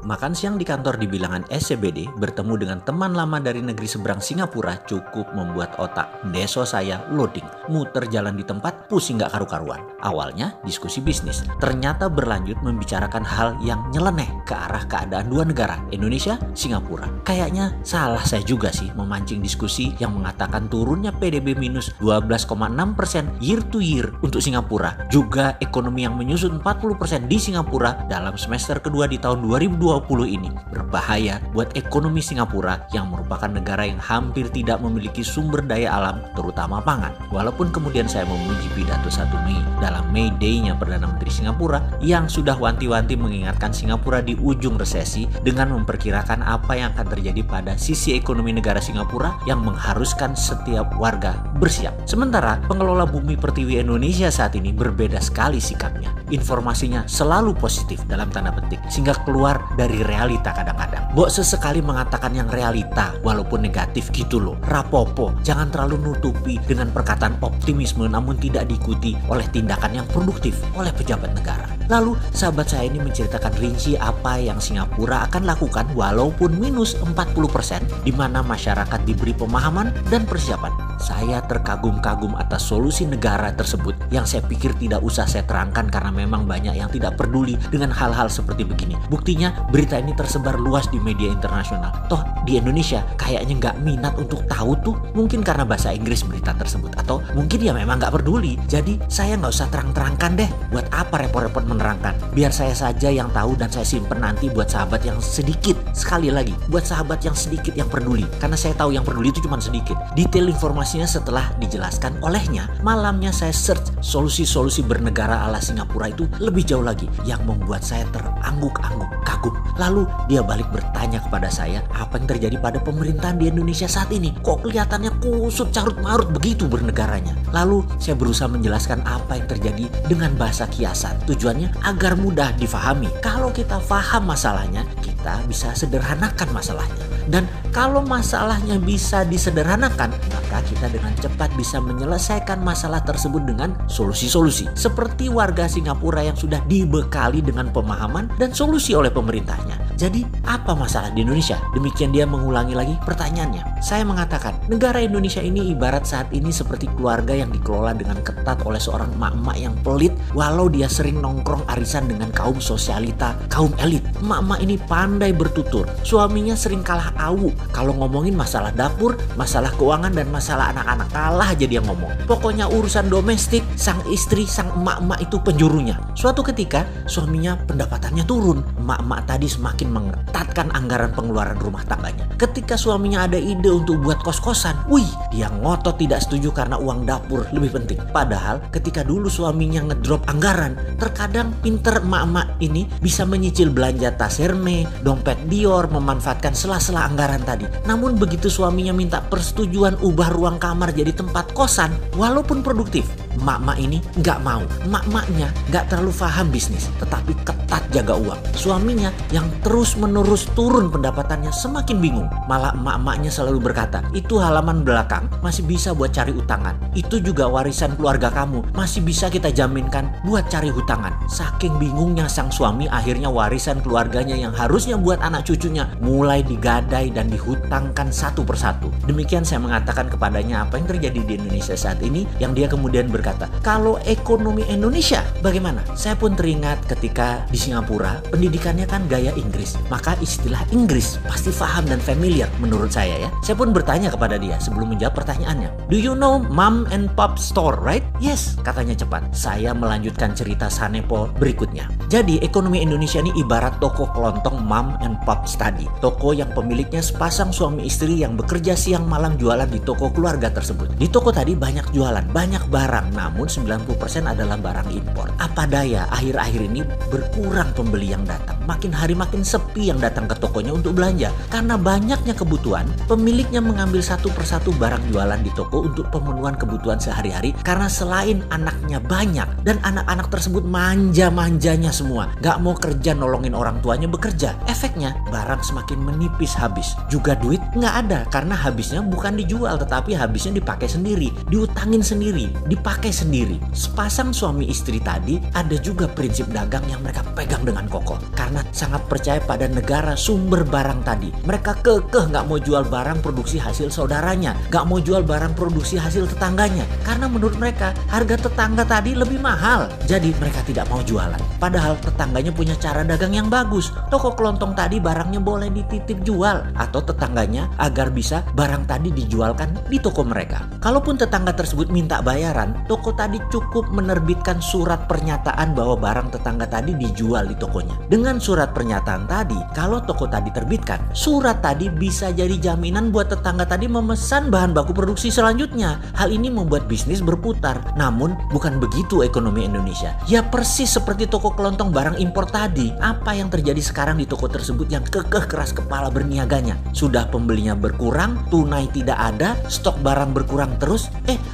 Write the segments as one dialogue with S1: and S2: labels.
S1: Makan siang di kantor di bilangan SCBD bertemu dengan teman lama dari negeri seberang Singapura cukup membuat otak deso saya loading. Muter jalan di tempat pusing gak karu-karuan. Awalnya diskusi bisnis, ternyata berlanjut membicarakan hal yang nyeleneh ke arah keadaan dua negara, Indonesia, Singapura. Kayaknya salah saya juga sih memancing diskusi yang mengatakan turunnya PDB minus 12,6% year to year untuk Singapura. Juga ekonomi yang menyusut 40% di Singapura dalam semester kedua di tahun 2020 ini berbahaya buat ekonomi Singapura yang merupakan negara yang hampir tidak memiliki sumber daya alam terutama pangan. Walaupun kemudian saya memuji pidato 1 Mei dalam May Day-nya Perdana Menteri Singapura yang sudah wanti-wanti mengingatkan Singapura di ujung resesi dengan memperkirakan apa yang akan terjadi pada sisi ekonomi negara Singapura yang mengharuskan setiap warga bersiap. Sementara pengelola Bumi Pertiwi Indonesia saat ini berbeda sekali sikapnya. Informasinya selalu positif dalam tanda petik sehingga keluar dari realita kadang-kadang. Mbok sesekali mengatakan yang realita walaupun negatif gitu loh. Rapopo, jangan terlalu nutupi dengan perkataan optimisme namun tidak diikuti oleh tindakan yang produktif oleh pejabat negara. Lalu sahabat saya ini menceritakan rinci apa yang Singapura akan lakukan walaupun minus 40% di mana masyarakat diberi pemahaman dan persiapan. Saya terkagum-kagum atas solusi negara tersebut yang saya pikir tidak usah saya terangkan karena memang banyak yang tidak peduli dengan hal-hal seperti begini. Buktinya berita ini tersebar luas di media internasional. Toh di Indonesia kayaknya nggak minat untuk tahu tuh, mungkin karena bahasa Inggris berita tersebut atau mungkin ya memang nggak peduli. Jadi saya nggak usah terang-terangkan deh. Buat apa repot-repot menerangkan? Biar saya saja yang tahu dan saya simpen nanti buat sahabat yang sedikit. Sekali lagi buat sahabat yang sedikit yang peduli, karena saya tahu yang peduli itu cuma sedikit. Detail informasinya setelah dijelaskan olehnya. Malamnya saya search solusi-solusi bernegara ala Singapura itu lebih jauh lagi yang membuat saya terangguk-angguk kagum. Lalu dia balik bertanya kepada saya apa yang terjadi pada pemerintahan di Indonesia saat ini. Kok kelihatannya kusut carut-marut begitu bernegaranya. Lalu saya berusaha menjelaskan apa yang terjadi dengan bahasa kiasan. Tujuannya agar mudah difahami. Kalau kita paham masalahnya, kita bisa sederhanakan masalahnya. Dan kalau masalahnya bisa disederhanakan, maka kita dengan cepat bisa menyelesaikan masalah tersebut dengan solusi-solusi. Seperti warga Singapura yang sudah dibekali dengan pemahaman dan solusi oleh pemerintahnya. Jadi apa masalah di Indonesia? Demikian dia mengulangi lagi pertanyaannya. Saya mengatakan, negara Indonesia ini ibarat saat ini seperti keluarga yang dikelola dengan ketat oleh seorang emak-emak yang pelit walau dia sering nongkrong arisan dengan kaum sosialita, kaum elit. Emak-emak ini pandai bertutur. Suaminya sering kalah awu. Kalau ngomongin masalah dapur, masalah keuangan dan masalah anak-anak, kalah aja dia ngomong. Pokoknya urusan domestik, sang istri, sang emak-emak itu penjurunya. Suatu ketika suaminya pendapatannya turun. Emak-emak tadi semakin mengetatkan anggaran pengeluaran rumah tangganya. Ketika suaminya ada ide untuk buat kos-kosan, dia ngotot tidak setuju karena uang dapur lebih penting. Padahal ketika dulu suaminya ngedrop anggaran, terkadang pinter emak-emak ini bisa menyicil belanja tas Hermes, dompet Dior, memanfaatkan sela-sela anggaran tadi. Namun begitu suaminya minta persetujuan ubah ruang kamar jadi tempat kosan, walaupun produktif, emak-emak ini nggak mau. Emak-emaknya nggak terlalu paham bisnis, tetapi ketat jaga uang. Suaminya yang terus-menerus turun pendapatannya semakin bingung. Malah emak-emaknya selalu berkata, itu halaman belakang masih bisa buat cari utangan. Itu juga warisan keluarga kamu, masih bisa kita jaminkan buat cari hutangan. Saking bingungnya sang suami, akhirnya warisan keluarganya yang harusnya buat anak cucunya mulai digadai dan dihutangkan satu persatu. Demikian saya mengatakan kepadanya apa yang terjadi di Indonesia saat ini, yang dia kemudian berkata, kalau ekonomi Indonesia bagaimana? Saya pun teringat ketika di Singapura pendidikannya kan gaya Inggris, maka istilah Inggris pasti paham dan familiar menurut saya ya. Saya pun bertanya kepada dia sebelum menjawab pertanyaannya, do you know mom and pop store, right? Yes, katanya cepat. Saya melanjutkan cerita Sanepo berikutnya. Jadi ekonomi Indonesia ini ibarat toko kelontong mom and pop tadi. Toko yang pemiliknya sepasang suami istri yang bekerja siang malam jualan di toko keluarga tersebut. Di toko tadi banyak jualan, banyak barang, namun 90% adalah barang impor. Apa daya, akhir-akhir ini berkurang pembeli yang datang. Makin hari makin sepi yang datang ke tokonya untuk belanja. Karena banyaknya kebutuhan, pemiliknya mengambil satu persatu barang jualan di toko untuk pemenuhan kebutuhan sehari-hari. Karena selain anaknya banyak dan anak-anak tersebut manja-manjanya semua, gak mau kerja nolongin orang tuanya bekerja. Efeknya barang semakin menipis habis. Juga duit gak ada karena habisnya bukan dijual tetapi habisnya dipakai sendiri, diutangin sendiri, dipakai sendiri. Sepasang suami istri tadi ada juga prinsip dagang yang mereka pegang dengan kokoh. Karena karena sangat percaya pada negara sumber barang tadi. Mereka kekeh nggak mau jual barang produksi hasil saudaranya, nggak mau jual barang produksi hasil tetangganya, karena menurut mereka harga tetangga tadi lebih mahal. Jadi mereka tidak mau jualan. Padahal tetangganya punya cara dagang yang bagus. Toko kelontong tadi barangnya boleh dititip jual, atau tetangganya agar bisa barang tadi dijualkan di toko mereka. Kalaupun tetangga tersebut minta bayaran, toko tadi cukup menerbitkan surat pernyataan bahwa barang tetangga tadi dijual di tokonya. Dengan surat pernyataan tadi, kalau toko tadi terbitkan, surat tadi bisa jadi jaminan buat tetangga tadi memesan bahan baku produksi selanjutnya. Hal ini membuat bisnis berputar. Namun bukan begitu ekonomi Indonesia. Ya persis seperti toko kelontong barang impor tadi. Apa yang terjadi sekarang di toko tersebut yang kekeh keras kepala berniaganya? Sudah pembelinya berkurang, tunai tidak ada, stok barang berkurang terus.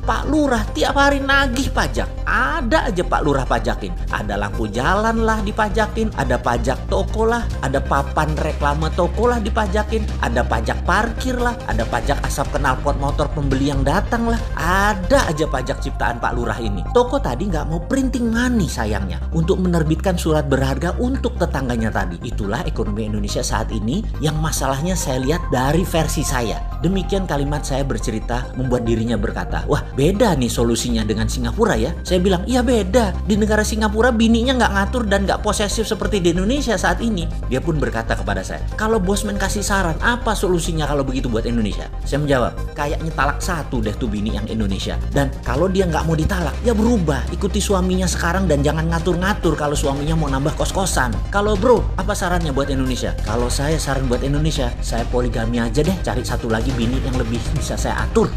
S1: Pak Lurah tiap hari nagih pajak. Ada aja Pak Lurah pajakin. Ada lampu jalan lah dipajakin, ada pajak toko lah, ada papan reklame toko lah dipajakin, ada pajak parkir lah, ada pajak asap knalpot motor pembeli yang datang lah. Ada aja pajak ciptaan Pak Lurah ini. Toko tadi nggak mau printing money sayangnya untuk menerbitkan surat berharga untuk tetangganya tadi. Itulah ekonomi Indonesia saat ini yang masalahnya saya lihat dari versi saya. Demikian kalimat saya bercerita membuat dirinya berkata, wah beda nih solusinya dengan Singapura ya. Saya bilang, iya beda. Di negara Singapura bininya nggak ngatur dan nggak posesif seperti di Indonesia saat ini. Dia pun berkata kepada saya, kalau bosman kasih saran, apa solusinya kalau begitu buat Indonesia? Saya menjawab, kayaknya talak satu deh tuh bini yang Indonesia. Dan kalau dia nggak mau ditalak, ya berubah. Ikuti suaminya sekarang dan jangan ngatur-ngatur kalau suaminya mau nambah kos-kosan. Kalau bro, apa sarannya buat Indonesia? Kalau saya saran buat Indonesia, saya poligami aja deh, cari satu lagi bini yang lebih bisa saya atur.